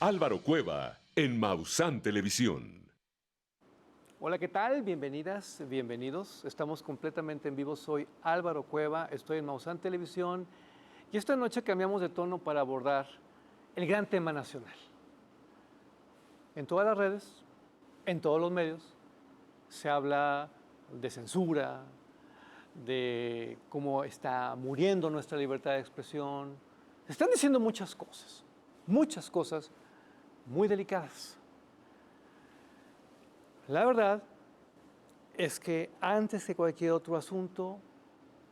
Álvaro Cueva en Maussan Televisión. Hola, ¿qué tal? Bienvenidas, bienvenidos. Estamos completamente en vivo. Soy Álvaro Cueva, estoy en Maussan Televisión y esta noche cambiamos de tono para abordar el gran tema nacional. En todas las redes, en todos los medios, se habla de censura, de cómo está muriendo nuestra libertad de expresión. Se están diciendo muchas cosas muy delicadas. La verdad es que antes que cualquier otro asunto,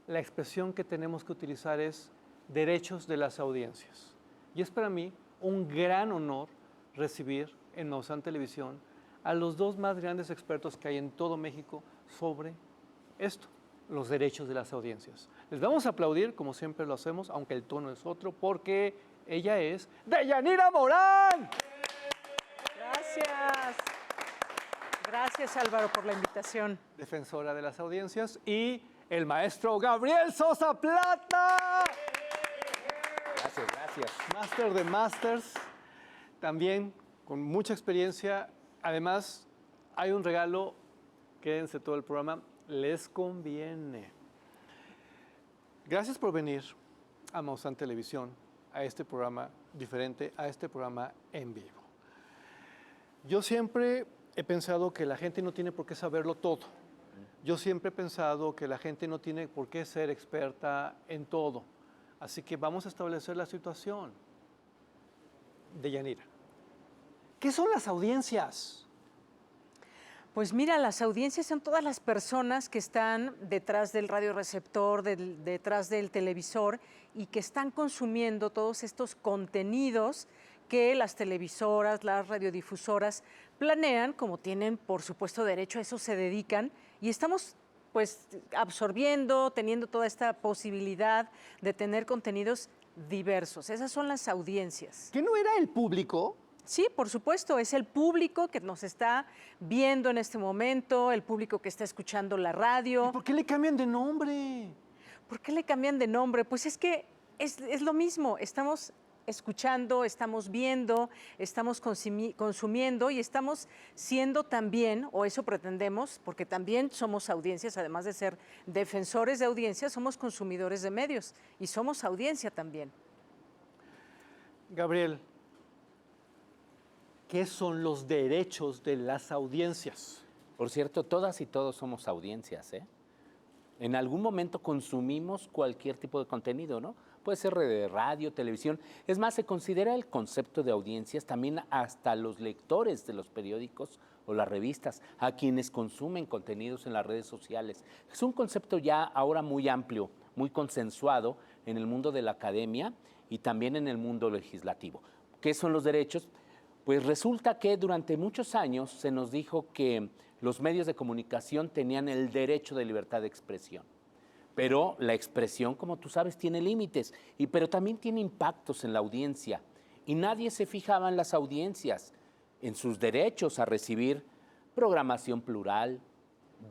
la expresión que tenemos que utilizar es derechos de las audiencias. Y es para mí un gran honor recibir en Maussan Televisión a los dos más grandes expertos que hay en todo México sobre esto, los derechos de las audiencias. Les vamos a aplaudir, como siempre lo hacemos, aunque el tono es otro, porque ella es Deyanira Morán. Gracias. Gracias, Álvaro, por la invitación. Defensora de las audiencias, y el maestro Gabriel Sosa Plata. Gracias. Máster de Masters, también con mucha experiencia. Además, hay un regalo, quédense todo el programa, les conviene. Gracias por venir a Maussan Televisión, a este programa diferente, a este programa en vivo. Yo siempre he pensado que la gente no tiene por qué saberlo todo. Yo siempre he pensado que la gente no tiene por qué ser experta en todo. Así que vamos a establecer la situación. Deyanira, ¿qué son las audiencias? Pues mira, las audiencias son todas las personas que están detrás del radioreceptor, detrás del televisor y que están consumiendo todos estos contenidos que las televisoras, las radiodifusoras planean, como tienen por supuesto derecho, a eso se dedican, y estamos pues absorbiendo, teniendo toda esta posibilidad de tener contenidos diversos. Esas son las audiencias. ¿Qué no era el público? Sí, por supuesto, es el público que nos está viendo en este momento, el público que está escuchando la radio. ¿Y por qué le cambian de nombre? ¿Por qué le cambian de nombre? Pues es que es lo mismo, estamos escuchando, estamos viendo, estamos consumiendo y estamos siendo también, o eso pretendemos, porque también somos audiencias, además de ser defensores de audiencias, somos consumidores de medios y somos audiencia también. Gabriel, ¿qué son los derechos de las audiencias? Por cierto, todas y todos somos audiencias, ¿eh? En algún momento consumimos cualquier tipo de contenido, ¿no? Puede ser de radio, televisión. Es más, se considera el concepto de audiencias también hasta los lectores de los periódicos o las revistas, a quienes consumen contenidos en las redes sociales. Es un concepto ya ahora muy amplio, muy consensuado en el mundo de la academia y también en el mundo legislativo. ¿Qué son los derechos? Pues resulta que durante muchos años se nos dijo que los medios de comunicación tenían el derecho de libertad de expresión. Pero la expresión, como tú sabes, tiene límites, pero también tiene impactos en la audiencia. Y nadie se fijaba en las audiencias, en sus derechos a recibir programación plural,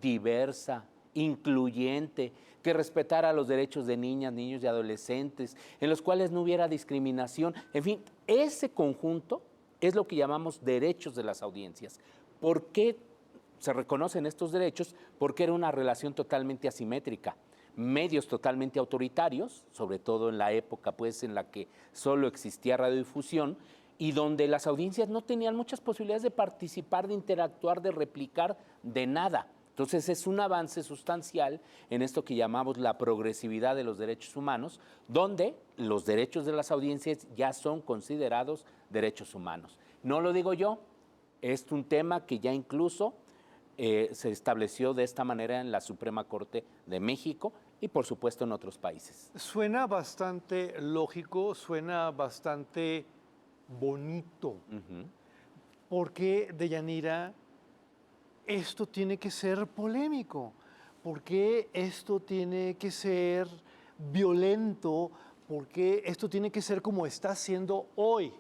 diversa, incluyente, que respetara los derechos de niñas, niños y adolescentes, en los cuales no hubiera discriminación. En fin, ese conjunto es lo que llamamos derechos de las audiencias. ¿Por qué se reconocen estos derechos? Porque era una relación totalmente asimétrica. Medios totalmente autoritarios, sobre todo en la época pues, en la que solo existía radiodifusión, y donde las audiencias no tenían muchas posibilidades de participar, de interactuar, de replicar, de nada. Entonces es un avance sustancial en esto que llamamos la progresividad de los derechos humanos, donde los derechos de las audiencias ya son considerados derechos humanos. No lo digo yo, es un tema que ya incluso se estableció de esta manera en la Suprema Corte de México y por supuesto en otros países. Suena bastante lógico, suena bastante bonito. ¿Por qué, Deyanira, esto tiene que ser polémico? ¿Por qué esto tiene que ser violento? ¿Por qué esto tiene que ser como está siendo hoy?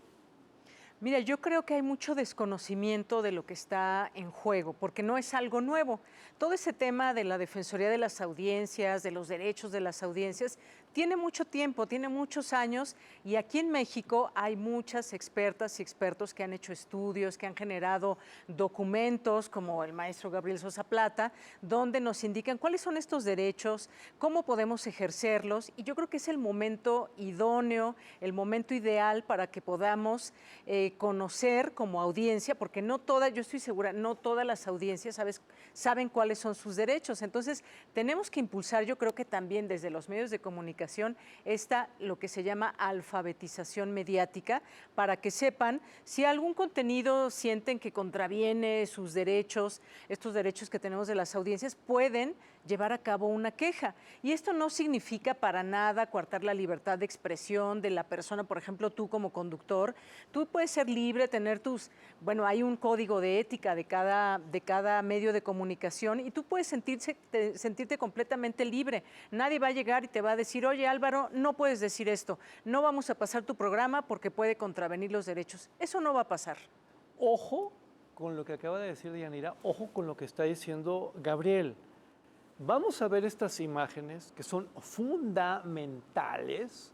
Mira, yo creo que hay mucho desconocimiento de lo que está en juego, porque no es algo nuevo. Todo ese tema de la Defensoría de las Audiencias, de los derechos de las audiencias, tiene mucho tiempo, tiene muchos años y aquí en México hay muchas expertas y expertos que han hecho estudios, que han generado documentos como el maestro Gabriel Sosa Plata, donde nos indican cuáles son estos derechos, cómo podemos ejercerlos y yo creo que es el momento idóneo, el momento ideal para que podamos conocer como audiencia, porque no todas, yo estoy segura, no todas las audiencias saben cuáles son sus derechos. Entonces, tenemos que impulsar, yo creo que también desde los medios de comunicación, lo que se llama alfabetización mediática, para que sepan si algún contenido sienten que contraviene sus derechos, estos derechos que tenemos de las audiencias, pueden llevar a cabo una queja. Y esto no significa para nada coartar la libertad de expresión de la persona. Por ejemplo, tú como conductor, tú puedes ser libre, tener hay un código de ética de cada medio de comunicación y tú puedes sentirte completamente libre. Nadie va a llegar y te va a decir, oye Álvaro, no puedes decir esto, no vamos a pasar tu programa porque puede contravenir los derechos. Eso no va a pasar. Ojo con lo que acaba de decir Deyanira, ojo con lo que está diciendo Gabriel. Vamos a ver estas imágenes que son fundamentales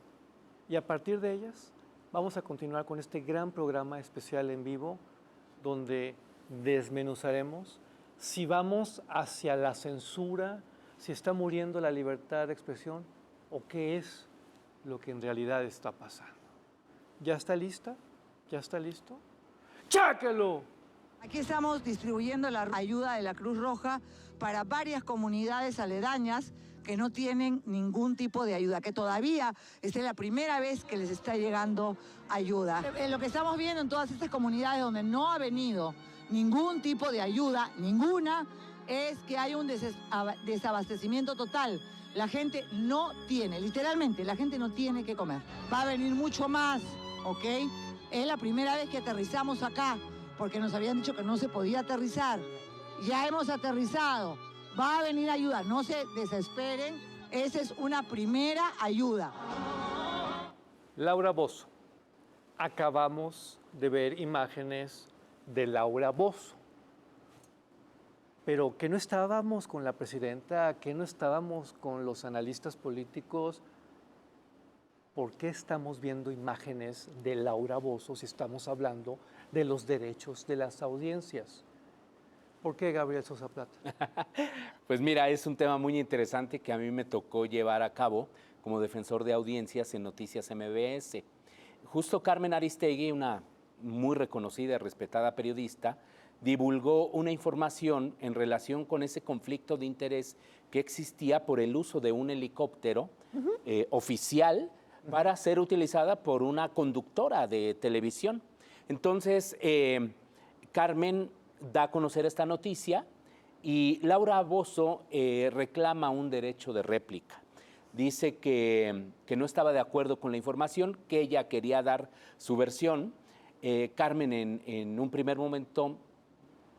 y a partir de ellas vamos a continuar con este gran programa especial en vivo donde desmenuzaremos si vamos hacia la censura, si está muriendo la libertad de expresión o qué es lo que en realidad está pasando. ¿Ya está lista? ¿Ya está listo? ¡Cháquelo! Aquí estamos distribuyendo la ayuda de la Cruz Roja para varias comunidades aledañas que no tienen ningún tipo de ayuda, que todavía esta es la primera vez que les está llegando ayuda. Lo que estamos viendo en todas estas comunidades donde no ha venido ningún tipo de ayuda, ninguna, es que hay un desabastecimiento total. La gente no tiene, literalmente, la gente no tiene que comer. Va a venir mucho más, ¿ok? Es la primera vez que aterrizamos acá, porque nos habían dicho que no se podía aterrizar. Ya hemos aterrizado, va a venir ayuda, no se desesperen, esa es una primera ayuda. Laura Bozzo, acabamos de ver imágenes de Laura Bozzo, pero que no estábamos con la presidenta, que no estábamos con los analistas políticos. ¿Por qué estamos viendo imágenes de Laura Bozzo si estamos hablando de los derechos de las audiencias? ¿Por qué Gabriel Sosa Plata? Pues mira, es un tema muy interesante que a mí me tocó llevar a cabo como defensor de audiencias en Noticias MBS. Justo Carmen Aristegui, una muy reconocida y respetada periodista, divulgó una información en relación con ese conflicto de interés que existía por el uso de un helicóptero oficial para ser utilizada por una conductora de televisión. Entonces, Carmen da a conocer esta noticia y Laura Bozzo reclama un derecho de réplica. Dice que no estaba de acuerdo con la información, que ella quería dar su versión. Carmen en un primer momento,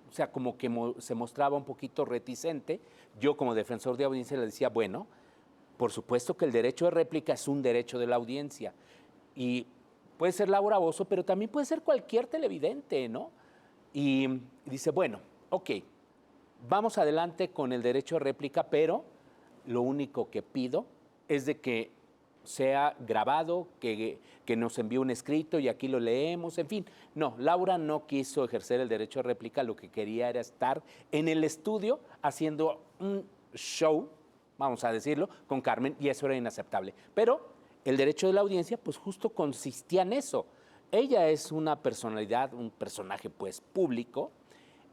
o sea, como que se mostraba un poquito reticente. Yo como defensor de audiencia le decía, bueno, por supuesto que el derecho de réplica es un derecho de la audiencia. Y puede ser Laura Bozzo, pero también puede ser cualquier televidente, ¿no? Y dice, bueno, ok, vamos adelante con el derecho de réplica, pero lo único que pido es de que sea grabado, que nos envíe un escrito y aquí lo leemos, en fin. No, Laura no quiso ejercer el derecho de réplica, lo que quería era estar en el estudio haciendo un show, vamos a decirlo, con Carmen, y eso era inaceptable. Pero el derecho de la audiencia, pues justo consistía en eso. Ella es una personalidad, un personaje pues público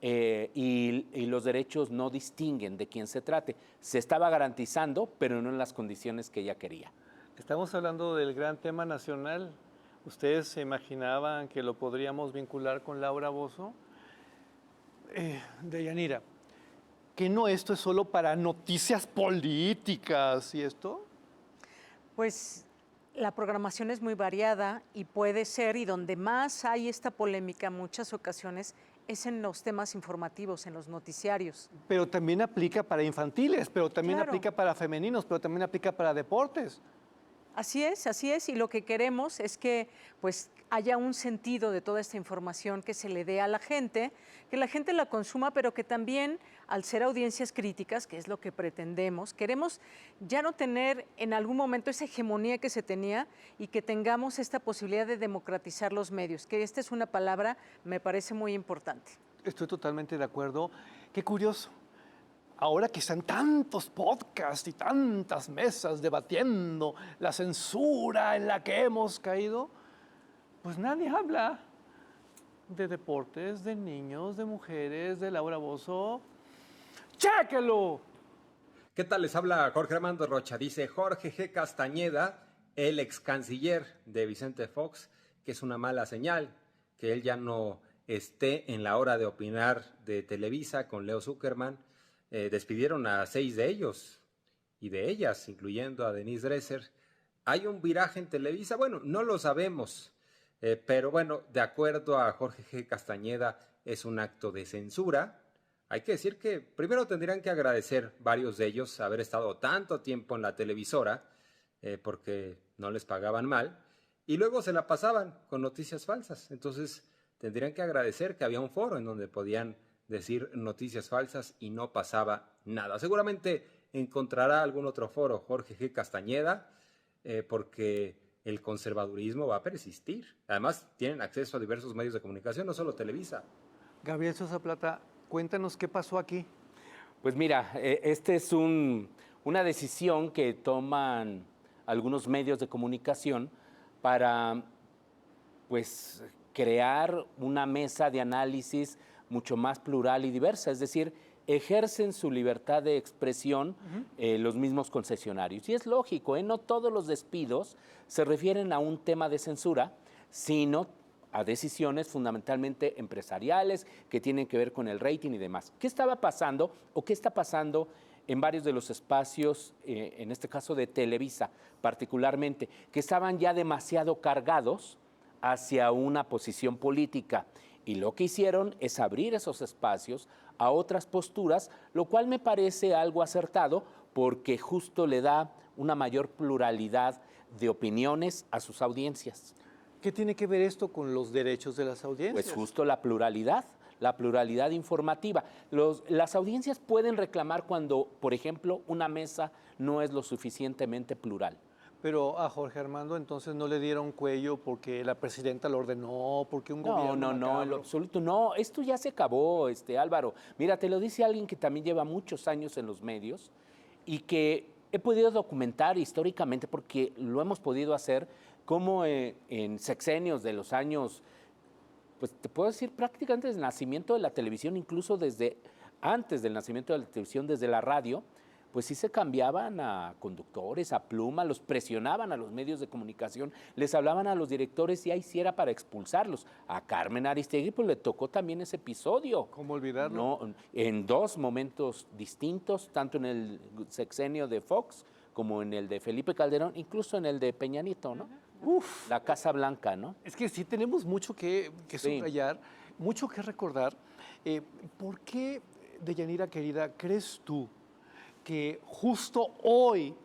y los derechos no distinguen de quién se trate. Se estaba garantizando, pero no en las condiciones que ella quería. Estamos hablando del gran tema nacional. ¿Ustedes se imaginaban que lo podríamos vincular con Laura Bozzo? Deyanira, ¿que no esto es solo para noticias políticas y esto? Pues la programación es muy variada y puede ser, y donde más hay esta polémica en muchas ocasiones, es en los temas informativos, en los noticiarios. Pero también aplica para infantiles, pero también Claro. aplica para femeninos, pero también aplica para deportes. así es, y lo que queremos es que pues haya un sentido de toda esta información que se le dé a la gente, que la gente la consuma, pero que también, al ser audiencias críticas, que es lo que pretendemos, queremos ya no tener en algún momento esa hegemonía que se tenía y que tengamos esta posibilidad de democratizar los medios, que esta es una palabra, me parece muy importante. Estoy totalmente de acuerdo. Qué curioso. Ahora que están tantos podcasts y tantas mesas debatiendo la censura en la que hemos caído, pues nadie habla de deportes, de niños, de mujeres, de Laura Bozzo. ¡Chéquelo! ¿Qué tal? Les habla Jorge Armando Rocha. Dice Jorge G. Castañeda, el ex canciller de Vicente Fox, que es una mala señal, que él ya no esté en la hora de opinar de Televisa con Leo Zuckerman. Despidieron a 6 de ellos y de ellas, incluyendo a Denise Dresser. ¿Hay un viraje en Televisa? Bueno, no lo sabemos, pero bueno, de acuerdo a Jorge G. Castañeda, es un acto de censura. Hay que decir que primero tendrían que agradecer varios de ellos haber estado tanto tiempo en la televisora, porque no les pagaban mal, y luego se la pasaban con noticias falsas. Entonces tendrían que agradecer que había un foro en donde podían decir noticias falsas y no pasaba nada. Seguramente encontrará algún otro foro Jorge G. Castañeda, porque el conservadurismo va a persistir. Además, tienen acceso a diversos medios de comunicación, no solo Televisa. Gabriel Sosa Plata, cuéntanos qué pasó aquí. Pues mira, este es una decisión que toman algunos medios de comunicación para, pues, crear una mesa de análisis mucho más plural y diversa, es decir, ejercen su libertad de expresión los mismos concesionarios. Y es lógico, no todos los despidos se refieren a un tema de censura, sino a decisiones fundamentalmente empresariales que tienen que ver con el rating y demás. ¿Qué estaba pasando o qué está pasando en varios de los espacios, en este caso de Televisa particularmente, que estaban ya demasiado cargados hacia una posición política? Y lo que hicieron es abrir esos espacios a otras posturas, lo cual me parece algo acertado porque justo le da una mayor pluralidad de opiniones a sus audiencias. ¿Qué tiene que ver esto con los derechos de las audiencias? Pues justo la pluralidad informativa. Las audiencias pueden reclamar cuando, por ejemplo, una mesa no es lo suficientemente plural. Pero a Jorge Armando entonces no le dieron cuello porque la presidenta lo ordenó, porque un gobierno No, en macabro. lo absoluto no. Esto ya se acabó, Álvaro. Mira, te lo dice alguien que también lleva muchos años en los medios y que he podido documentar históricamente porque lo hemos podido hacer como en sexenios de los años, pues te puedo decir prácticamente desde el nacimiento de la televisión, incluso desde antes del nacimiento de la televisión, desde la radio, pues sí se cambiaban a conductores, a pluma, los presionaban a los medios de comunicación, les hablaban a los directores y ahí sí era para expulsarlos. A Carmen Aristegui pues le tocó también ese episodio. ¿Cómo olvidarlo? No, en dos momentos distintos, tanto en el sexenio de Fox como en el de Felipe Calderón, incluso en el de Peña Nieto, ¿no? Uf, La Casa Blanca, ¿no? es que sí tenemos mucho que Sí. subrayar, mucho que recordar. ¿Por qué, Deyanira querida, crees tú que justo hoy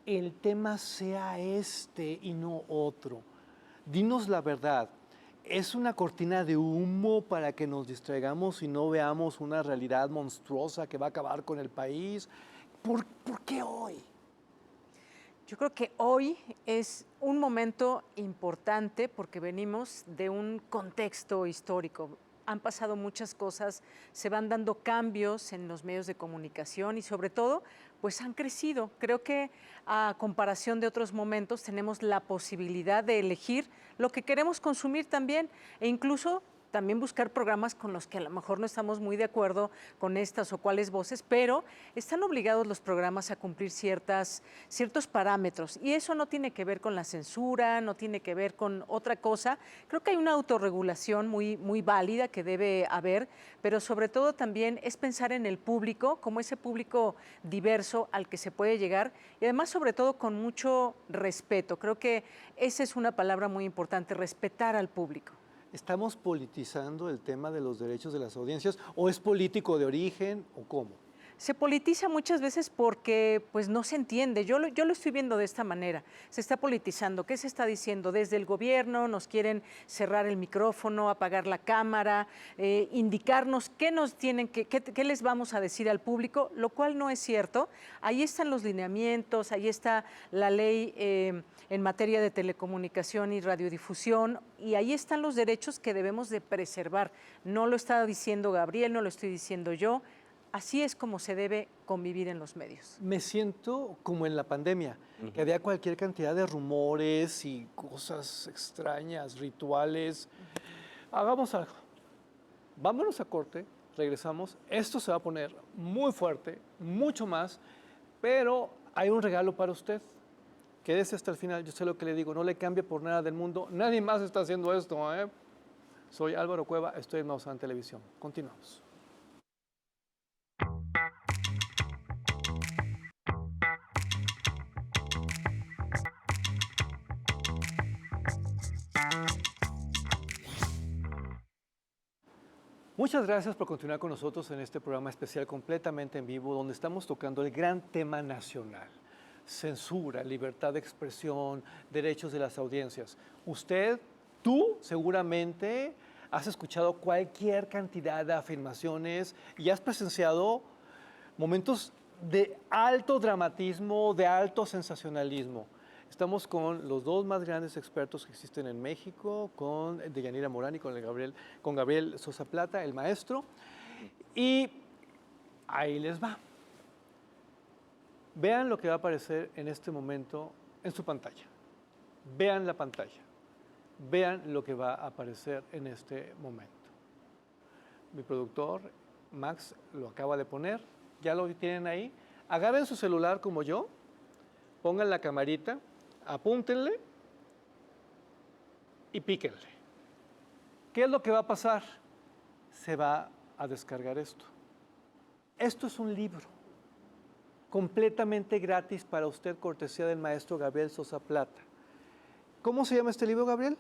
el tema sea este y no otro? Dinos la verdad, ¿es una cortina de humo para que nos distraigamos y no veamos una realidad monstruosa que va a acabar con el país? ¿Por qué hoy? Yo creo que hoy es un momento importante porque venimos de un contexto histórico. Han pasado muchas cosas, se van dando cambios en los medios de comunicación y sobre todo, pues han crecido. Creo que a comparación de otros momentos tenemos la posibilidad de elegir lo que queremos consumir también e incluso también buscar programas con los que a lo mejor no estamos muy de acuerdo con estas o cuáles voces, pero están obligados los programas a cumplir ciertos parámetros y eso no tiene que ver con la censura, no tiene que ver con otra cosa. Creo que hay una autorregulación muy válida que debe haber, pero sobre todo también es pensar en el público, como ese público diverso al que se puede llegar y además sobre todo con mucho respeto. Creo que esa es una palabra muy importante, respetar al público. ¿Estamos politizando el tema de los derechos de las audiencias o es político de origen o cómo? Se politiza muchas veces porque pues no se entiende. Yo lo estoy viendo de esta manera. Se está politizando. ¿Qué se está diciendo? Desde el gobierno nos quieren cerrar el micrófono, apagar la cámara, indicarnos qué nos tienen qué les vamos a decir al público, lo cual no es cierto. Ahí están los lineamientos, ahí está la ley en materia de telecomunicación y radiodifusión, y ahí están los derechos que debemos de preservar. No lo está diciendo Gabriel, no lo estoy diciendo yo. Así es como se debe convivir en los medios. Me siento como en la pandemia, que había cualquier cantidad de rumores y cosas extrañas, rituales. Hagamos algo. Vámonos a corte, regresamos. Esto se va a poner muy fuerte, mucho más, pero hay un regalo para usted. Quédese hasta el final, yo sé lo que le digo, no le cambie por nada del mundo. Nadie más está haciendo esto, ¿eh? Soy Álvaro Cueva, estoy en Maussan Televisión. Continuamos. Muchas gracias por continuar con nosotros en este programa especial completamente en vivo, donde estamos tocando el gran tema nacional: censura, libertad de expresión, derechos de las audiencias. Tú seguramente has escuchado cualquier cantidad de afirmaciones y has presenciado momentos de alto dramatismo, de alto sensacionalismo. Estamos con los dos más grandes expertos que existen en México, con Deyanira Morán y con Gabriel Sosa Plata, el maestro. Y ahí les va. Vean lo que va a aparecer en este momento en su pantalla. Vean la pantalla. Vean lo que va a aparecer en este momento. Mi productor, Max, lo acaba de poner. Ya lo tienen ahí. Agarren su celular como yo, pongan la camarita, apúntenle y píquenle. ¿Qué es lo que va a pasar? Se va a descargar esto. Esto es un libro completamente gratis para usted, cortesía del maestro Gabriel Sosa Plata. ¿Cómo se llama este libro, Gabriel?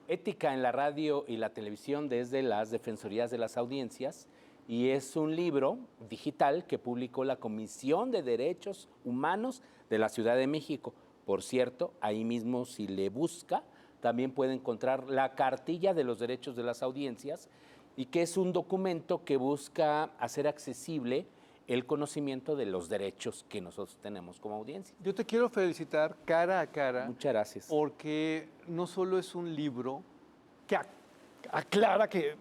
Ética en la radio y la televisión desde las Defensorías de las Audiencias, y es un libro digital que publicó la Comisión de Derechos Humanos de la Ciudad de México. Por cierto, ahí mismo, si le busca, también puede encontrar la cartilla de los derechos de las audiencias, y que es un documento que busca hacer accesible el conocimiento de los derechos que nosotros tenemos como audiencia. Yo te quiero felicitar cara a cara. Muchas gracias. Porque no solo es un libro que aclara, que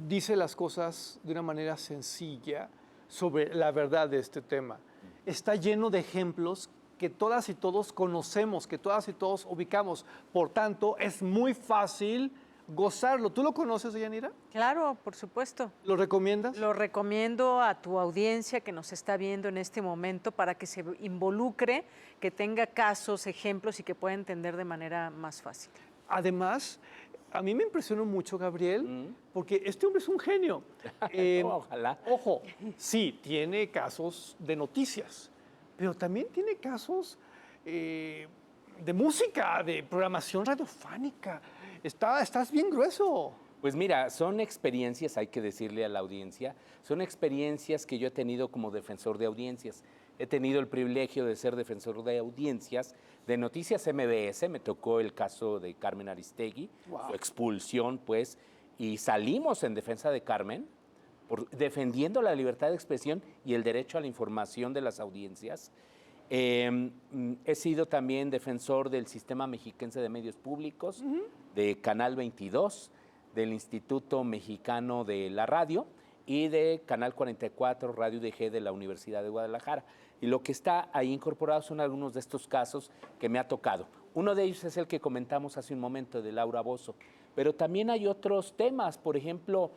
dice las cosas de una manera sencilla sobre la verdad de este tema. Está lleno de ejemplos que todas y todos conocemos, que todas y todos ubicamos. Por tanto, es muy fácil gozarlo. ¿Tú lo conoces, Deyanira? Claro, por supuesto. ¿Lo recomiendas? Lo recomiendo a tu audiencia que nos está viendo en este momento para que se involucre, que tenga casos, ejemplos y que pueda entender de manera más fácil. Además, a mí me impresionó mucho, Gabriel, porque este hombre es un genio. Ojalá. Ojo, sí, tiene casos de noticias, pero también tiene casos de música, de programación radiofónica. Estás bien grueso. Pues mira, son experiencias, hay que decirle a la audiencia, son experiencias que yo he tenido como defensor de audiencias. He tenido el privilegio de ser defensor de audiencias de Noticias MBS, me tocó el caso de Carmen Aristegui, su expulsión, pues, y salimos en defensa de Carmen, defendiendo la libertad de expresión y el derecho a la información de las audiencias. He sido también defensor del Sistema Mexiquense de Medios Públicos, de Canal 22, del Instituto Mexicano de la Radio y de Canal 44, Radio UDG de la Universidad de Guadalajara. Y lo que está ahí incorporado son algunos de estos casos que me ha tocado. Uno de ellos es el que comentamos hace un momento, de Laura Bozzo. Pero también hay otros temas, por ejemplo,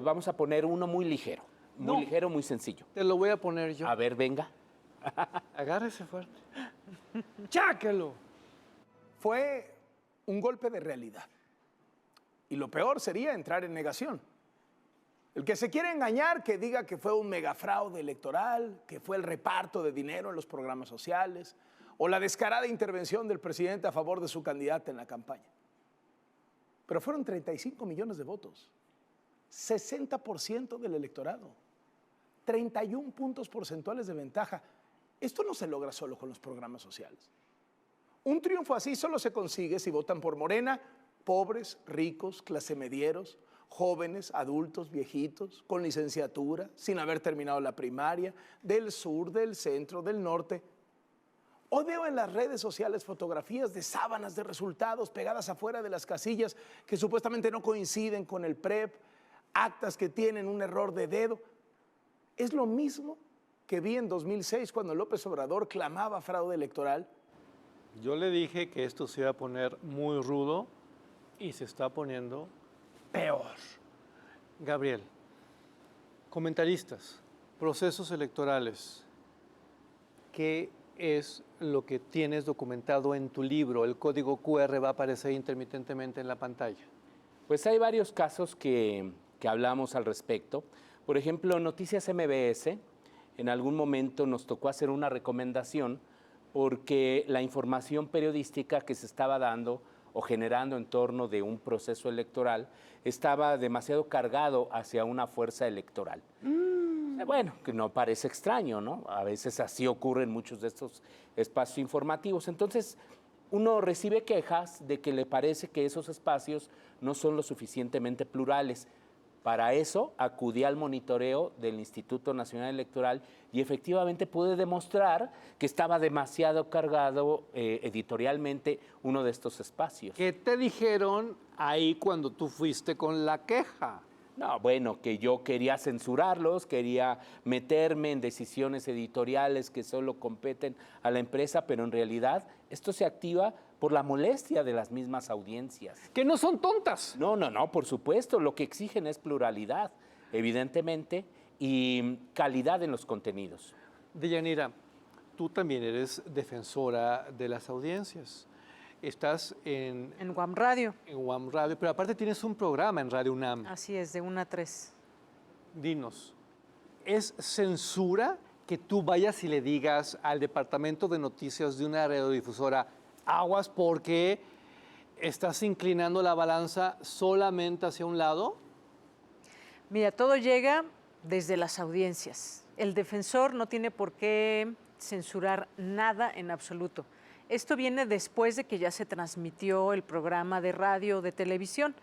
vamos a poner uno muy ligero, muy sencillo. Te lo voy a poner yo. A ver, venga. Agárrese fuerte. ¡Cháquelo! Fue un golpe de realidad. Y lo peor sería entrar en negación. El que se quiere engañar, que diga que fue un megafraude electoral, que fue el reparto de dinero en los programas sociales, o la descarada intervención del presidente a favor de su candidata en la campaña. Pero fueron 35 millones de votos, 60% del electorado. 31 puntos porcentuales de ventaja. Esto no se logra solo con los programas sociales. Un triunfo así solo se consigue si votan por Morena pobres, ricos, clase medieros, jóvenes, adultos, viejitos, con licenciatura, sin haber terminado la primaria, del sur, del centro, del norte. Hoy veo en las redes sociales fotografías de sábanas de resultados pegadas afuera de las casillas que supuestamente no coinciden con el PREP, actas que tienen un error de dedo. Es lo mismo que vi en 2006 cuando López Obrador clamaba fraude electoral. Yo le dije que esto se iba a poner muy rudo y se está poniendo peor. Gabriel, comentaristas, procesos electorales, ¿qué es lo que tienes documentado en tu libro? El código QR va a aparecer intermitentemente en la pantalla. Pues hay varios casos que hablamos al respecto. Por ejemplo, Noticias MBS, en algún momento nos tocó hacer una recomendación porque la información periodística que se estaba dando o generando en torno de un proceso electoral estaba demasiado cargado hacia una fuerza electoral. Bueno, que no parece extraño, ¿no? A veces así ocurre en muchos de estos espacios informativos. Entonces, uno recibe quejas de que le parece que esos espacios no son lo suficientemente plurales. Para eso acudí al monitoreo del Instituto Nacional Electoral y efectivamente pude demostrar que estaba demasiado cargado editorialmente uno de estos espacios. ¿Qué te dijeron ahí cuando tú fuiste con la queja? No, bueno, que yo quería censurarlos, quería meterme en decisiones editoriales que solo competen a la empresa, pero en realidad esto se activa por la molestia de las mismas audiencias. Que no son tontas. No, por supuesto, lo que exigen es pluralidad, evidentemente, y calidad en los contenidos. Deyanira, tú también eres defensora de las audiencias. Estás En UAM Radio. en UAM Radio, pero aparte tienes un programa en Radio UNAM. Así es, de 1 a 3. Dinos, ¿es censura que tú vayas y le digas al departamento de noticias de una radiodifusora, aguas porque estás inclinando la balanza solamente hacia un lado? Mira, todo llega desde las audiencias. El defensor no tiene por qué censurar nada en absoluto. Esto viene después de que ya se transmitió el programa de radio o de televisión.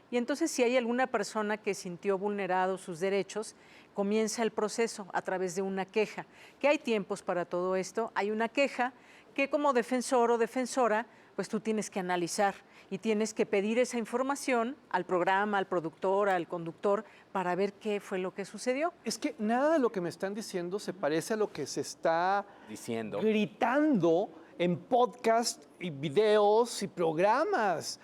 Y entonces, si hay alguna persona que sintió vulnerados sus derechos, comienza el proceso a través de una queja. Que hay tiempos para todo esto. Hay una queja que como defensor o defensora, pues tú tienes que analizar y tienes que pedir esa información al programa, al productor, al conductor, para ver qué fue lo que sucedió. Es que nada de lo que me están diciendo se parece a lo que se está Diciendo. gritando en podcast y videos y programas.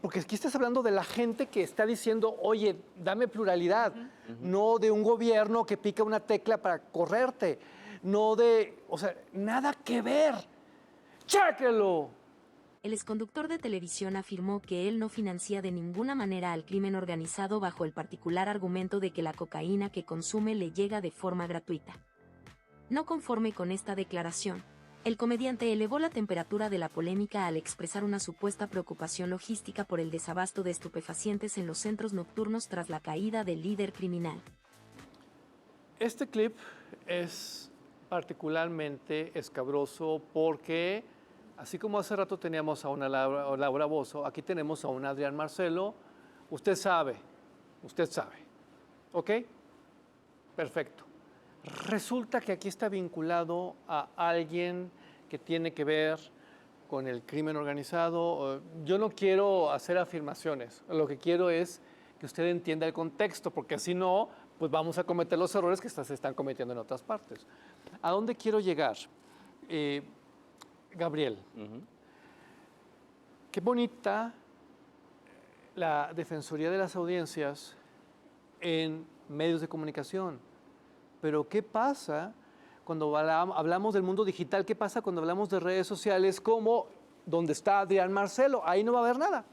Porque aquí estás hablando de la gente que está diciendo, oye, dame pluralidad, no de un gobierno que pica una tecla para correrte, no de, o sea, nada que ver. ¡Chéquelo! El exconductor de televisión afirmó que él no financia de ninguna manera al crimen organizado bajo el particular argumento de que la cocaína que consume le llega de forma gratuita. No conforme con esta declaración, el comediante elevó la temperatura de la polémica al expresar una supuesta preocupación logística por el desabasto de estupefacientes en los centros nocturnos tras la caída del líder criminal. Este clip es particularmente escabroso porque, así como hace rato teníamos a una Laura Bozzo, aquí tenemos a un Adrián Marcelo. Usted sabe, ¿ok? Perfecto. Resulta que aquí está vinculado a alguien que tiene que ver con el crimen organizado. Yo no quiero hacer afirmaciones, lo que quiero es que usted entienda el contexto, porque si no, pues vamos a cometer los errores que se están cometiendo en otras partes. ¿A dónde quiero llegar? Gabriel, qué bonita la Defensoría de las Audiencias en medios de comunicación. Pero ¿qué pasa cuando hablamos del mundo digital? ¿Qué pasa cuando hablamos de redes sociales como donde está Adrián Marcelo? Ahí no va a haber nada.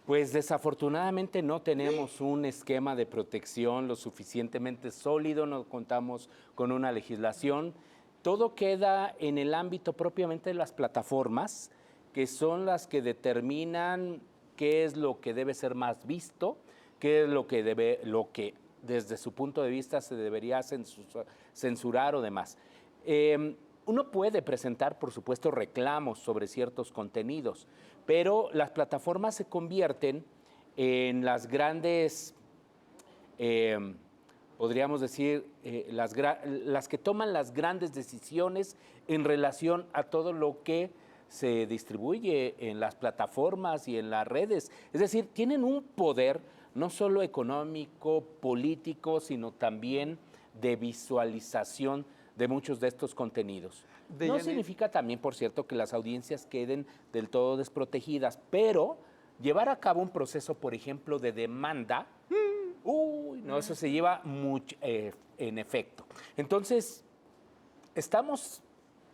Pues desafortunadamente no tenemos un esquema de protección lo suficientemente sólido, no contamos con una legislación. Todo queda en el ámbito propiamente de las plataformas, que son las que determinan qué es lo que debe ser más visto, qué es lo que desde su punto de vista se debería censurar o demás. Uno puede presentar, por supuesto, reclamos sobre ciertos contenidos, pero las plataformas se convierten en las grandes, podríamos decir, las que toman las grandes decisiones en relación a todo lo que se distribuye en las plataformas y en las redes. Es decir, tienen un poder no solo económico, político, sino también de visualización de muchos de estos contenidos. No significa también, por cierto, que las audiencias queden del todo desprotegidas, pero llevar a cabo un proceso, por ejemplo, de demanda, no, eso se lleva mucho, en efecto. Entonces, estamos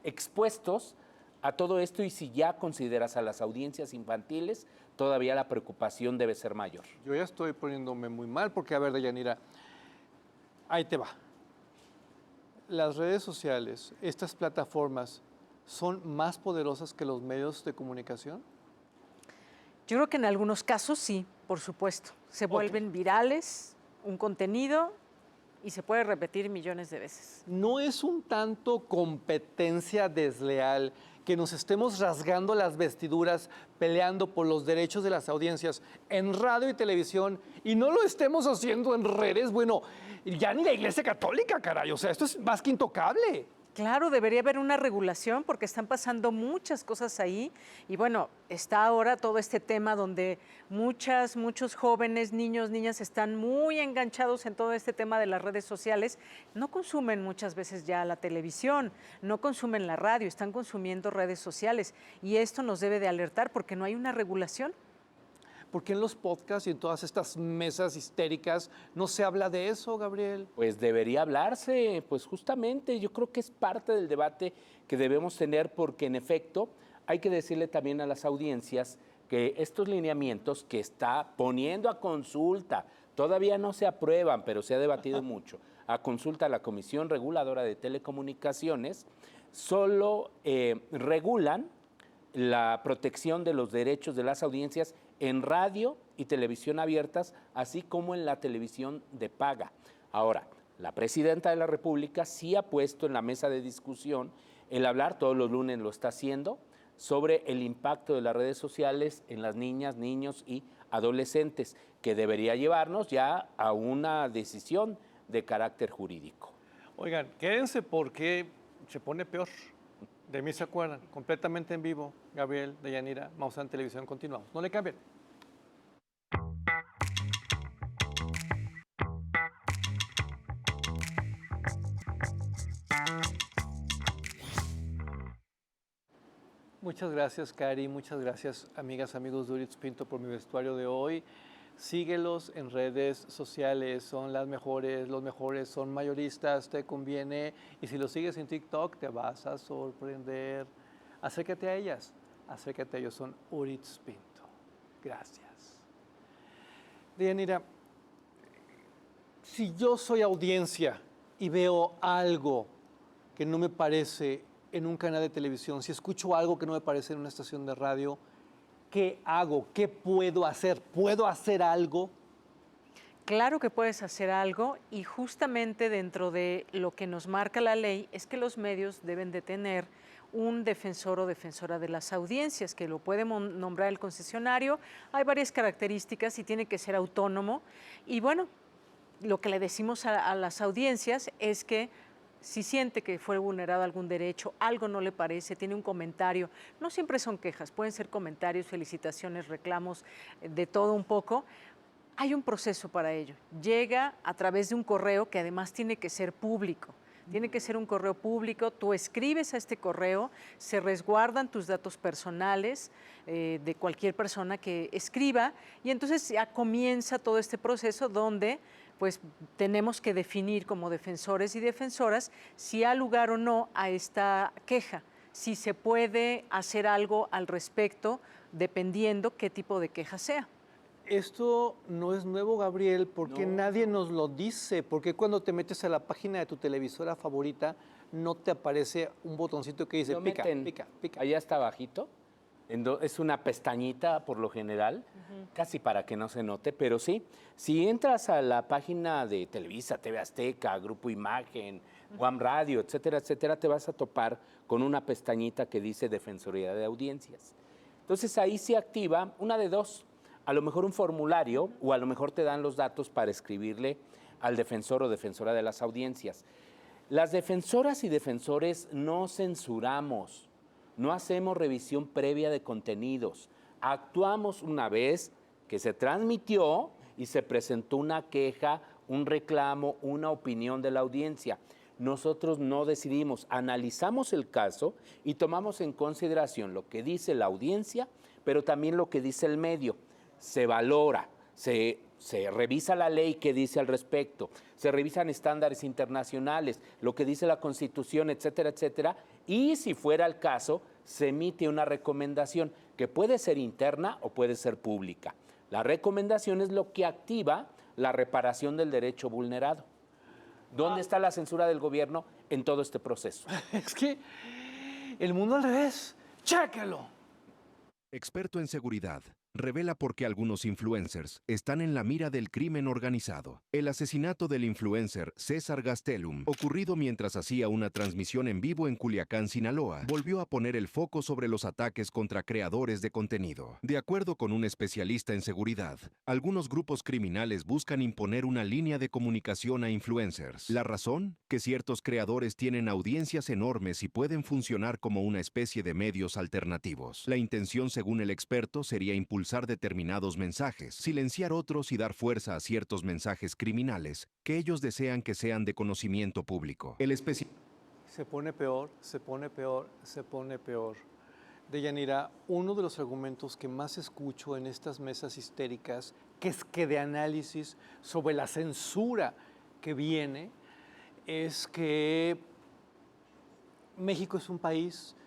expuestos a todo esto y si ya consideras a las audiencias infantiles, todavía la preocupación debe ser mayor. Yo ya estoy poniéndome muy mal porque, a ver, Deyanira, ahí te va. Las redes sociales, estas plataformas, ¿son más poderosas que los medios de comunicación? Yo creo que en algunos casos sí, por supuesto. Se vuelven virales, un contenido, y se puede repetir millones de veces. ¿No es un tanto competencia desleal que nos estemos rasgando las vestiduras peleando por los derechos de las audiencias en radio y televisión y no lo estemos haciendo en redes? Bueno, ya ni la Iglesia Católica, caray, o sea, esto es más que intocable. Claro, debería haber una regulación porque están pasando muchas cosas ahí y bueno, está ahora todo este tema donde muchos jóvenes, niños, niñas están muy enganchados en todo este tema de las redes sociales, no consumen muchas veces ya la televisión, no consumen la radio, están consumiendo redes sociales y esto nos debe de alertar porque no hay una regulación. ¿Por qué en los podcasts y en todas estas mesas histéricas no se habla de eso, Gabriel? Pues debería hablarse, pues justamente yo creo que es parte del debate que debemos tener porque en efecto hay que decirle también a las audiencias que estos lineamientos que está poniendo a consulta, todavía no se aprueban, pero se ha debatido mucho, a consulta a la Comisión Reguladora de Telecomunicaciones, solo regulan la protección de los derechos de las audiencias en radio y televisión abiertas, así como en la televisión de paga. Ahora, la presidenta de la República sí ha puesto en la mesa de discusión el hablar, todos los lunes lo está haciendo, sobre el impacto de las redes sociales en las niñas, niños y adolescentes, que debería llevarnos ya a una decisión de carácter jurídico. Oigan, quédense porque se pone peor. De mí se acuerdan, completamente en vivo, Gabriel, Deyanira, Maussan Televisión, continuamos. No le cambien. Muchas gracias, Cari, muchas gracias, amigas, amigos de Uriz Pinto, por mi vestuario de hoy. Síguelos en redes sociales, son las mejores, los mejores, son mayoristas, te conviene. Y si los sigues en TikTok, te vas a sorprender. Acércate a ellas, acércate a ellos, son Uriz Pinto. Gracias. Deyanira, si yo soy audiencia y veo algo que no me parece en un canal de televisión, si escucho algo que no me parece en una estación de radio, ¿qué hago? ¿Qué puedo hacer? ¿Puedo hacer algo? Claro que puedes hacer algo y justamente dentro de lo que nos marca la ley es que los medios deben de tener un defensor o defensora de las audiencias, que lo puede nombrar el concesionario. Hay varias características y tiene que ser autónomo. Y bueno, lo que le decimos a las audiencias es que si siente que fue vulnerado algún derecho, algo no le parece, tiene un comentario, no siempre son quejas, pueden ser comentarios, felicitaciones, reclamos, de todo un poco. Hay un proceso para ello. Llega a través de un correo que además tiene que ser público. Tiene que ser un correo público, tú escribes a este correo, se resguardan tus datos personales de cualquier persona que escriba y entonces ya comienza todo este proceso donde pues tenemos que definir como defensores y defensoras si hay lugar o no a esta queja, si se puede hacer algo al respecto dependiendo qué tipo de queja sea. Esto no es nuevo, Gabriel, porque No. nadie nos lo dice. Porque cuando te metes a la página de tu televisora favorita, no te aparece un botoncito que dice Lo pica, meten pica, pica. allá está abajito, Es una pestañita por lo general, casi para que no se note, pero sí, si entras a la página de Televisa, TV Azteca, Grupo Imagen, Guam Radio, etcétera, etcétera, te vas a topar con una pestañita que dice Defensoría de Audiencias. Entonces ahí se activa una de dos, a lo mejor un formulario o a lo mejor te dan los datos para escribirle al defensor o defensora de las audiencias. Las defensoras y defensores no censuramos, no hacemos revisión previa de contenidos. Actuamos una vez que se transmitió y se presentó una queja, un reclamo, una opinión de la audiencia. Nosotros no decidimos, analizamos el caso y tomamos en consideración lo que dice la audiencia, pero también lo que dice el medio. Se valora, se revisa la ley que dice al respecto, se revisan estándares internacionales, lo que dice la Constitución, etcétera, etcétera, y si fuera el caso, se emite una recomendación que puede ser interna o puede ser pública. La recomendación es lo que activa la reparación del derecho vulnerado. ¿Dónde está la censura del gobierno en todo este proceso? Es que el mundo al revés. ¡Chéquelo! Experto en seguridad, revela por qué algunos influencers están en la mira del crimen organizado. El asesinato del influencer César Gastelum, ocurrido mientras hacía una transmisión en vivo en Culiacán, Sinaloa, volvió a poner el foco sobre los ataques contra creadores de contenido. De acuerdo con un especialista en seguridad, algunos grupos criminales buscan imponer una línea de comunicación a influencers. ¿La razón? Que ciertos creadores tienen audiencias enormes y pueden funcionar como una especie de medios alternativos. La intención, según el experto, sería impulsar determinados mensajes, silenciar otros y dar fuerza a ciertos mensajes criminales que ellos desean que sean de conocimiento público. Se pone peor, se pone peor, se pone peor. Deyanira, uno de los argumentos que más escucho en estas mesas histéricas, que es que de análisis sobre la censura que viene, es que México es un país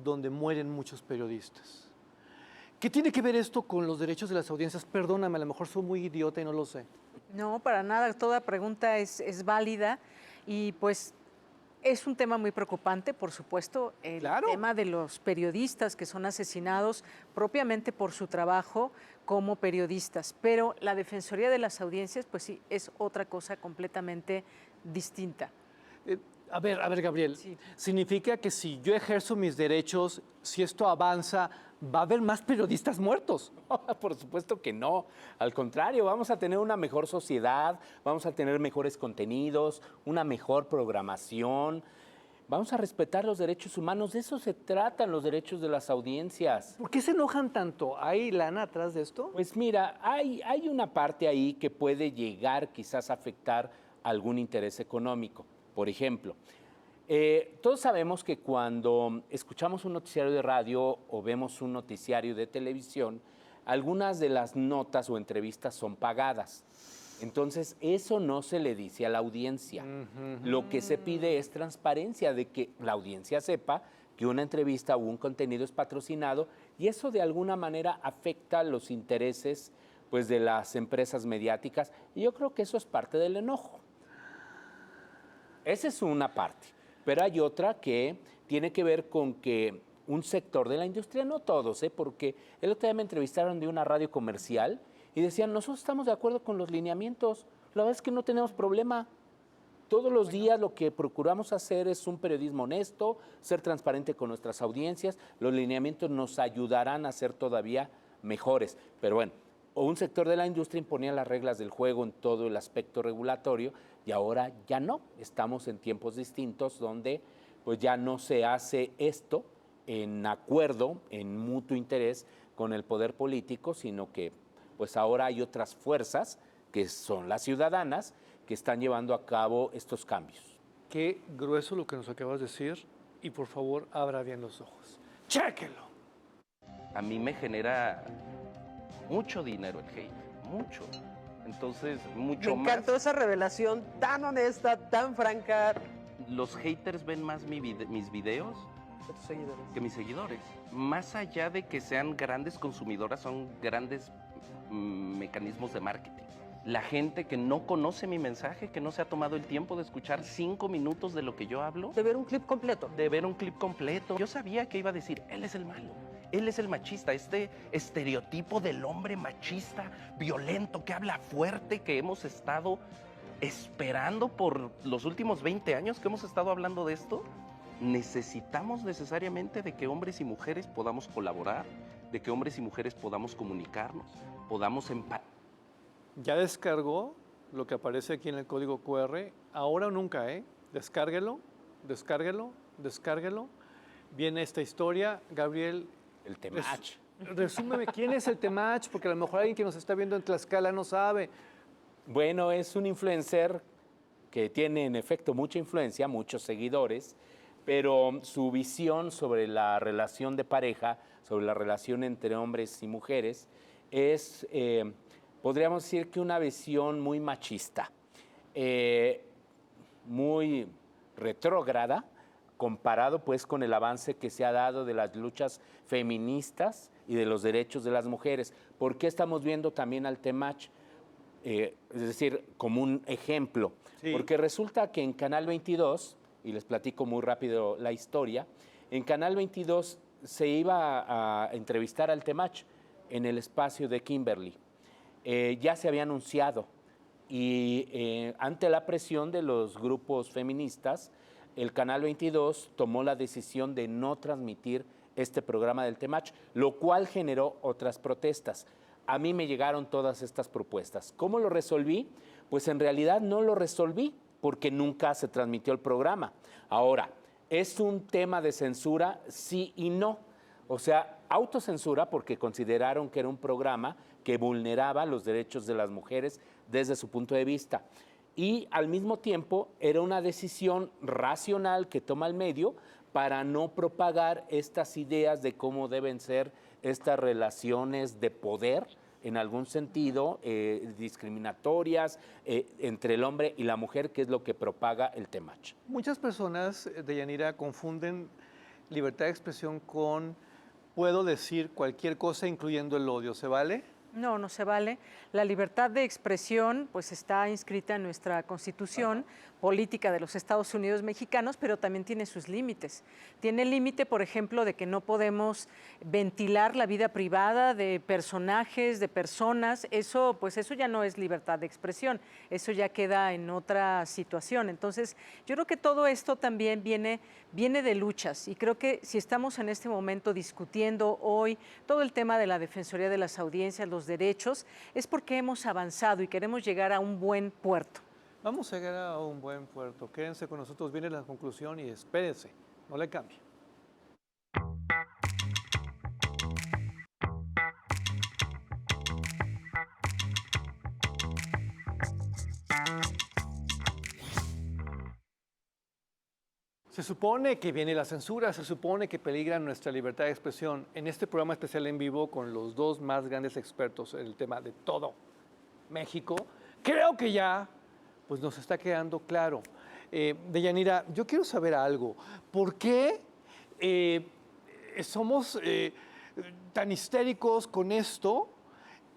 donde mueren muchos periodistas. ¿Qué tiene que ver esto con los derechos de las audiencias? Perdóname, a lo mejor soy muy idiota y no lo sé. No, para nada, toda pregunta es válida y pues es un tema muy preocupante, por supuesto, el tema de los periodistas que son asesinados propiamente por su trabajo como periodistas, pero la Defensoría de las Audiencias, pues sí, es otra cosa completamente distinta. A ver, Gabriel, sí. ¿Significa que si yo ejerzo mis derechos, si esto avanza, va a haber más periodistas muertos? Por supuesto que no. Al contrario, vamos a tener una mejor sociedad, vamos a tener mejores contenidos, una mejor programación. Vamos a respetar los derechos humanos. De eso se tratan los derechos de las audiencias. ¿Por qué se enojan tanto? ¿Hay lana atrás de esto? Pues mira, hay una parte ahí que puede llegar quizás a afectar algún interés económico. Por ejemplo, todos sabemos que cuando escuchamos un noticiario de radio o vemos un noticiario de televisión, algunas de las notas o entrevistas son pagadas. Entonces, eso no se le dice a la audiencia. Lo que se pide es transparencia, de que la audiencia sepa que una entrevista o un contenido es patrocinado y eso de alguna manera afecta los intereses, pues, de las empresas mediáticas. Y yo creo que eso es parte del enojo. Esa es una parte, pero hay otra que tiene que ver con que un sector de la industria, no todos, porque el otro día me entrevistaron de una radio comercial y decían, nosotros estamos de acuerdo con los lineamientos, la verdad es que no tenemos problema. Todos los días lo que procuramos hacer es un periodismo honesto, ser transparente con nuestras audiencias, los lineamientos nos ayudarán a ser todavía mejores, pero bueno. O un sector de la industria imponía las reglas del juego en todo el aspecto regulatorio y ahora ya no. Estamos en tiempos distintos donde pues ya no se hace esto en acuerdo, en mutuo interés con el poder político, sino que pues ahora hay otras fuerzas que son las ciudadanas que están llevando a cabo estos cambios. Qué grueso lo que nos acabas de decir y por favor abra bien los ojos. ¡Chéquelo! A mí me genera mucho dinero el hate, mucho. Entonces, mucho más. Me encantó esa revelación tan honesta, tan franca. Los haters ven más mis videos que mis seguidores. Más allá de que sean grandes consumidoras, son grandes mecanismos de marketing. La gente que no conoce mi mensaje, que no se ha tomado el tiempo de escuchar 5 minutos de lo que yo hablo. De ver un clip completo. De ver un clip completo. Yo sabía que iba a decir, él es el malo. Él es el machista, este estereotipo del hombre machista, violento, que habla fuerte, que hemos estado esperando por los últimos 20 años que hemos estado hablando de esto. Necesitamos necesariamente de que hombres y mujeres podamos colaborar, de que hombres y mujeres podamos comunicarnos, podamos empatizar. Ya descargó lo que aparece aquí en el código QR, ahora o nunca, ¿eh? Descárguelo, descárguelo, descárguelo. Viene esta historia, Gabriel. El Temach. Resúmeme, ¿quién es el Temach? Porque a lo mejor alguien que nos está viendo en Tlaxcala no sabe. Bueno, es un influencer que tiene en efecto mucha influencia, muchos seguidores, pero su visión sobre la relación de pareja, sobre la relación entre hombres y mujeres, es, podríamos decir que una visión muy machista, muy retrógrada, comparado pues con el avance que se ha dado de las luchas feministas y de los derechos de las mujeres. ¿Por qué estamos viendo también al Temach? Es decir, como un ejemplo. Sí. Porque resulta que en Canal 22, y les platico muy rápido la historia, en Canal 22 se iba a entrevistar al Temach en el espacio de Kimberly. Ya se había anunciado y ante la presión de los grupos feministas, el Canal 22 tomó la decisión de no transmitir este programa del Temach, lo cual generó otras protestas. A mí me llegaron todas estas propuestas. ¿Cómo lo resolví? Pues en realidad no lo resolví porque nunca se transmitió el programa. Ahora, ¿es un tema de censura? Sí y no. O sea, autocensura porque consideraron que era un programa que vulneraba los derechos de las mujeres desde su punto de vista. Y al mismo tiempo era una decisión racional que toma el medio para no propagar estas ideas de cómo deben ser estas relaciones de poder, en algún sentido, discriminatorias entre el hombre y la mujer, que es lo que propaga el Temach. Muchas personas, Deyanira, confunden libertad de expresión con puedo decir cualquier cosa, incluyendo el odio. ¿Se vale? No, no se vale. La libertad de expresión pues está inscrita en nuestra Constitución política de los Estados Unidos mexicanos, pero también tiene sus límites. Tiene el límite, por ejemplo, de que no podemos ventilar la vida privada de personajes, de personas. Eso, pues eso ya no es libertad de expresión, eso ya queda en otra situación. Entonces, yo creo que todo esto también viene de luchas y creo que si estamos en este momento discutiendo hoy todo el tema de la Defensoría de las Audiencias, los derechos, es porque hemos avanzado y queremos llegar a un buen puerto. Vamos a llegar a un buen puerto. Quédense con nosotros, viene la conclusión y espérense, no le cambie. Se supone que viene la censura, se supone que peligra nuestra libertad de expresión. En este programa especial en vivo con los dos más grandes expertos en el tema de todo México, creo que ya pues nos está quedando claro. Deyanira, yo quiero saber algo. ¿Por qué somos tan histéricos con esto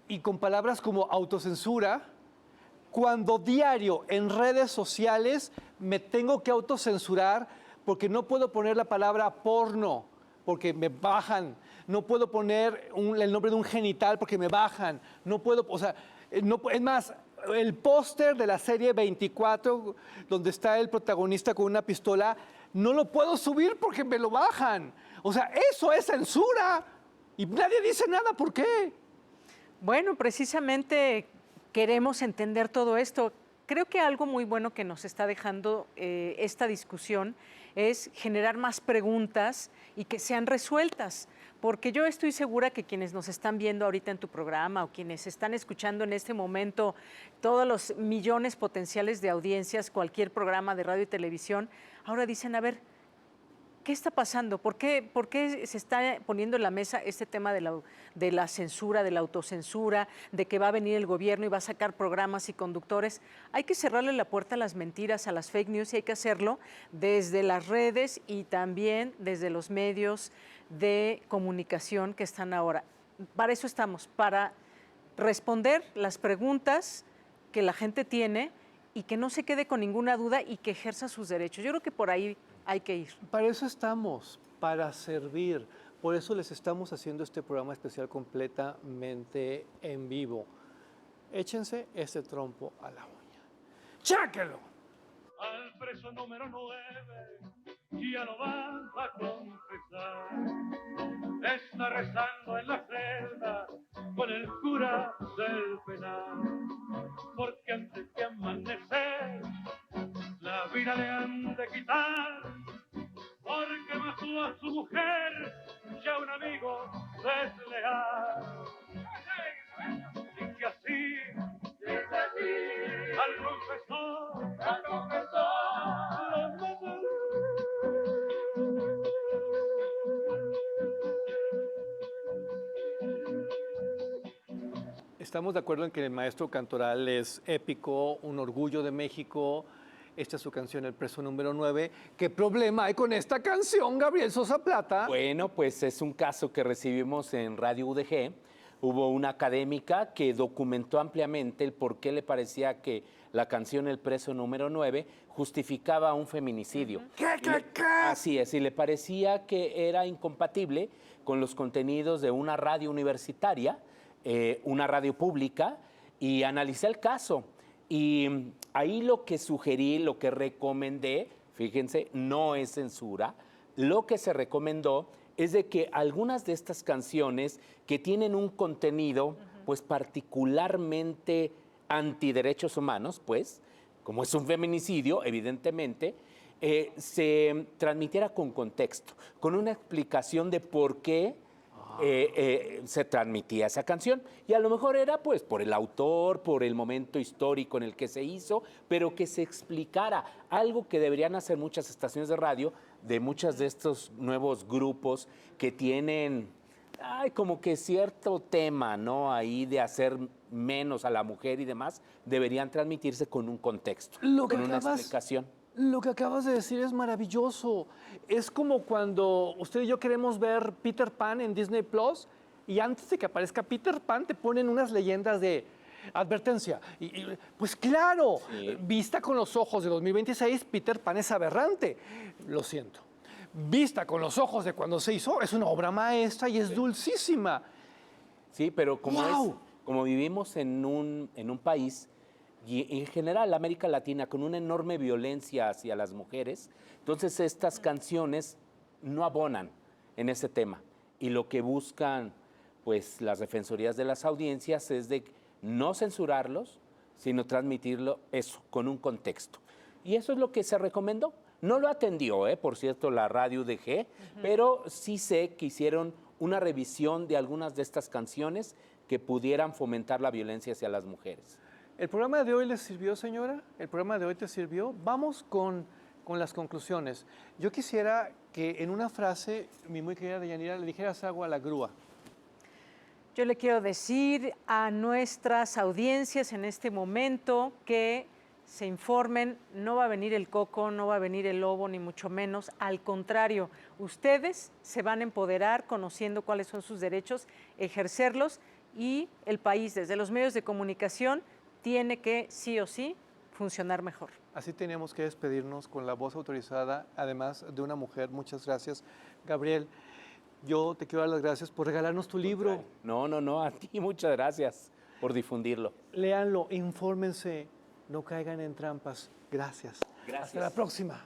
y con palabras como autocensura cuando diario en redes sociales me tengo que autocensurar porque no puedo poner la palabra porno porque me bajan, no puedo poner el nombre de un genital porque me bajan, no puedo, o sea, no, es más, el póster de la serie 24, donde está el protagonista con una pistola, no lo puedo subir porque me lo bajan. O sea, eso es censura. Y nadie dice nada, ¿por qué? Bueno, precisamente queremos entender todo esto. Creo que algo muy bueno que nos está dejando esta discusión es generar más preguntas y que sean resueltas. Porque yo estoy segura que quienes nos están viendo ahorita en tu programa o quienes están escuchando en este momento todos los millones potenciales de audiencias, cualquier programa de radio y televisión, ahora dicen, a ver, ¿qué está pasando? ¿Por qué se está poniendo en la mesa este tema de la censura, de la autocensura, de que va a venir el gobierno y va a sacar programas y conductores? Hay que cerrarle la puerta a las mentiras, a las fake news y hay que hacerlo desde las redes y también desde los medios de comunicación que están ahora. Para eso estamos, para responder las preguntas que la gente tiene y que no se quede con ninguna duda y que ejerza sus derechos. Yo creo que por ahí hay que ir. Para eso estamos, para servir, Por eso les estamos haciendo este programa especial completamente en vivo. Échense este trompo a la uña. ¡Cháquelo! Al preso número 9 ya lo van a confesar. Está rezando en la celda con el cura del penal, porque antes de amanecer la vida le han de quitar, porque mató a su mujer, ya un amigo desleal. Dice así, al confesor, lo mataré. Estamos de acuerdo en que el maestro Cantoral es épico, un orgullo de México. Esta es su canción, El preso número 9. ¿Qué problema hay con esta canción, Gabriel Sosa Plata? Bueno, pues es un caso que recibimos en Radio UDG. Hubo una académica que documentó ampliamente el por qué le parecía que la canción El preso número 9 justificaba un feminicidio. Así es, y le parecía que era incompatible con los contenidos de una radio universitaria, una radio pública, y analicé el caso. Y ahí lo que sugerí, lo que recomendé, fíjense, no es censura, lo que se recomendó es de que algunas de estas canciones que tienen un contenido pues particularmente antiderechos humanos, pues, como es un feminicidio, evidentemente, se transmitiera con contexto, con una explicación de por qué se transmitía esa canción. Y a lo mejor era pues por el autor, por el momento histórico en el que se hizo, pero que se explicara algo que deberían hacer muchas estaciones de radio, de muchos de estos nuevos grupos que tienen como que cierto tema, ¿no? Ahí de hacer menos a la mujer y demás, deberían transmitirse con un contexto, con una explicación. Lo que acabas de decir es maravilloso. Es como cuando usted y yo queremos ver Peter Pan en Disney Plus y antes de que aparezca Peter Pan te ponen unas leyendas de advertencia. Pues claro, sí. Vista con los ojos de 2026, Peter Pan es aberrante. Lo siento. Vista con los ojos de cuando se hizo, es una obra maestra y es dulcísima. Sí, pero como vivimos en un país, y en general América Latina, con una enorme violencia hacia las mujeres, entonces estas canciones no abonan en ese tema. Y lo que buscan pues las defensorías de las audiencias es de no censurarlos, sino transmitirlo eso, con un contexto. Y eso es lo que se recomendó. No lo atendió, por cierto, la radio UDG, pero sí sé que hicieron una revisión de algunas de estas canciones que pudieran fomentar la violencia hacia las mujeres. ¿El programa de hoy les sirvió, señora? ¿El programa de hoy te sirvió? Vamos con las conclusiones. Yo quisiera que en una frase, mi muy querida Deyanira, le dijeras algo a la grúa. Yo le quiero decir a nuestras audiencias en este momento que se informen, no va a venir el coco, no va a venir el lobo, ni mucho menos. Al contrario, ustedes se van a empoderar conociendo cuáles son sus derechos, ejercerlos, y el país, desde los medios de comunicación, tiene que sí o sí funcionar mejor. Así tenemos que despedirnos con la voz autorizada, además de una mujer. Muchas gracias, Gabriel. Yo te quiero dar las gracias por regalarnos tu libro. No, a ti muchas gracias por difundirlo. Léanlo, infórmense, no caigan en trampas. Gracias. Gracias. Hasta la próxima.